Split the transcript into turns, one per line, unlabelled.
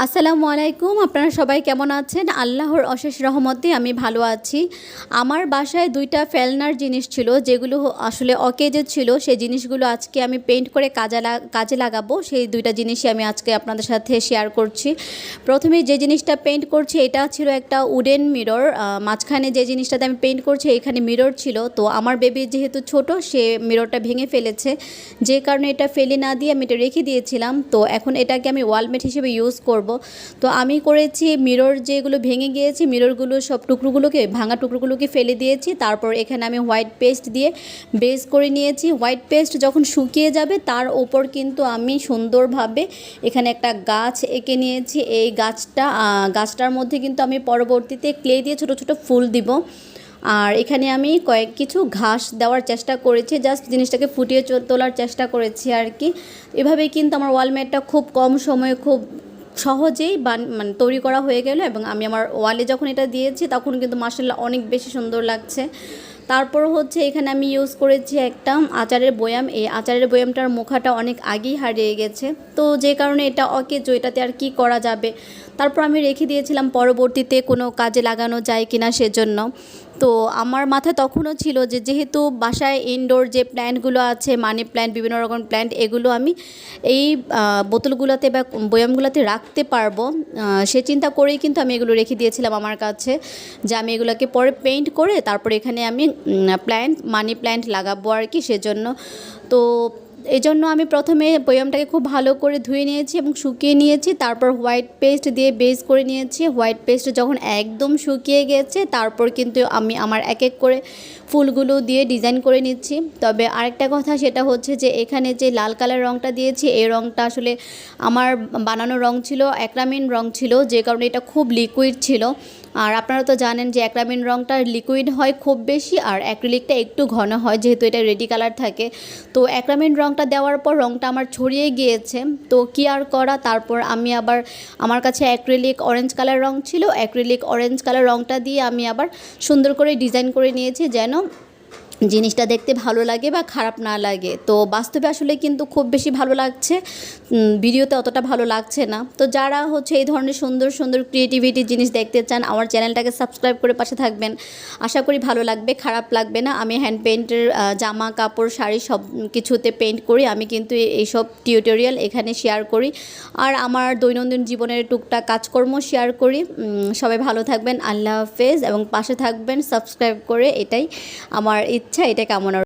আসসালামু আলাইকুম। আপনারা সবাই কেমন আছেন? আল্লাহর অশেষ রহমতে আমি ভালো আছি। আমার বাসায় ২টা ফেলনার জিনিস ছিল যেগুলো আসলে অকেজে ছিল। সেই জিনিসগুলো আজকে আমি পেইন্ট করে কাজে লাগাবো। সেই ২টা জিনিসই আমি আজকে আপনাদের সাথে শেয়ার করছি। প্রথমে যে জিনিসটা পেইন্ট করছি এটা ছিল একটা উডেন মিরর। মাঝখানে যে জিনিসটাতে আমি পেইন্ট করছি এখানে মিরর ছিল। তো আমার বেবি যেহেতু ছোট সে মিররটা ভেঙে ফেলেছে, যে কারণে এটা ফেলে না দিয়ে আমি এটা রেখে দিয়েছিলাম। তো এখন এটাকে আমি ওয়ালমেট হিসেবে ইউজ করব। তো আমি করেছি মিরর যেগুলো ভেঙে গিয়েছে মিররগুলো সব ভাঙা টুকরোগুলোকে ফেলে দিয়েছি। তারপর এখানে আমি হোয়াইট পেস্ট দিয়ে বেস করে নিয়েছি। হোয়াইট পেস্ট যখন শুকিয়ে যাবে তার ওপর কিন্তু আমি সুন্দরভাবে এখানে একটা গাছ এঁকে নিয়েছি। এই গাছটার মধ্যে কিন্তু আমি পরবর্তীতে ক্লে দিয়ে ছোট ছোট ফুল দিব। আর এখানে আমি কিছু ঘাস দেওয়ার চেষ্টা করেছি, জাস্ট জিনিসটাকে ফুটিয়ে তোলার চেষ্টা করেছি আর কি। এভাবেই কিন্তু আমার ওয়ালমেটটা খুব কম সময়ে খুব সহজেই মানে তৈরি করা হয়ে গেল, এবং আমি আমার ওয়ালে যখন এটা দিয়েছি তখন কিন্তু মাশাআল্লাহ অনেক বেশি সুন্দর লাগছে। তারপর হচ্ছে এখানে আমি ইউজ করেছি একটা আচারের বয়াম। এই আচারের বয়ামটার মুখাটা অনেক আগেই হারিয়ে গেছে, তো যে কারণে এটা অকেজো, এটাতে আর কি করা যাবে। তারপর আমি রেখে দিয়েছিলাম পরবর্তীতে কোনো কাজে লাগানো যায় কিনা সেজন্য। তো আমার মাথায় তখনও ছিল যে যেহেতু বাসায় ইনডোর যে প্ল্যান্টগুলো আছে, মানি প্ল্যান্ট, বিভিন্ন রকম প্ল্যান্ট, এগুলো আমি এই বোতলগুলোতে বা বয়ামগুলোতে রাখতে পারবো, সে চিন্তা করেই কিন্তু আমি এগুলো রেখে দিয়েছিলাম আমার কাছে, যে আমি এগুলোকে পরে পেইন্ট করে তারপরে এখানে আমি মানি প্ল্যান্ট লাগাবো আর কি, সেজন্য। তো এই জন্য আমি প্রথমে বয়ামটাকে খুব ভালো করে ধুয়ে নিয়েছি এবং শুকিয়ে নিয়েছি। তারপর হোয়াইট পেস্ট দিয়ে বেস করে নিয়েছি। হোয়াইট পেস্ট যখন একদম শুকিয়ে গেছে তারপর কিন্তু আমি আমার এক এক করে ফুলগুলো দিয়ে ডিজাইন করে নিচ্ছি। তবে আরেকটা কথা, সেটা হচ্ছে যে এখানে যে লাল কালার রঙটা দিয়েছি এই রঙটা আসলে আমার বানানো রঙ ছিল, অ্যাক্রামিন রঙ ছিল, যে কারণে এটা খুব লিকুইড ছিল। আর আপনারা তো জানেন যে অ্যাক্রামিন রঙটা লিকুইড হয় খুব বেশি, আর অ্যাক্রিলিকটা একটু ঘন হয় যেহেতু এটা রেডি কালার থাকে। তো অ্যাক্রামিন রঙটা দেওয়ার পর রঙটা আমার ছড়িয়ে গিয়েছে, তো কি আর করা। তারপর আমি আবার, আমার কাছে অ্যাক্রিলিক অরেঞ্জ কালার রঙ ছিল, অ্যাক্রিলিক অরেঞ্জ কালার রঙটা দিয়ে আমি আবার সুন্দর করে ডিজাইন করে নিয়েছি যেন জিনিসটা দেখতে ভালো লাগে বা খারাপ না লাগে। তো বাস্তবে আসলে কিন্তু খুব বেশি ভালো লাগছে, ভিডিওতে অতটা ভালো লাগছে না। তো যারা হচ্ছে এই ধরনের সুন্দর সুন্দর ক্রিয়েটিভিটি জিনিস দেখতে চান আমার চ্যানেলটাকে সাবস্ক্রাইব করে পাশে থাকবেন, আশা করি ভালো লাগবে, খারাপ লাগবে না। আমি হ্যান্ড পেইন্টের জামা কাপড় শাড়ি সব কিছুতে পেইন্ট করি, আমি কিন্তু এইসব টিউটোরিয়াল এখানে শেয়ার করি, আর আমার দৈনন্দিন জীবনের টুকটাক কাজকর্ম শেয়ার করি। সবাই ভালো থাকবেন, আল্লাহ হাফেজ, এবং পাশে থাকবেন সাবস্ক্রাইব করে, এটাই আমার ইচ্ছা, এটা কামনা।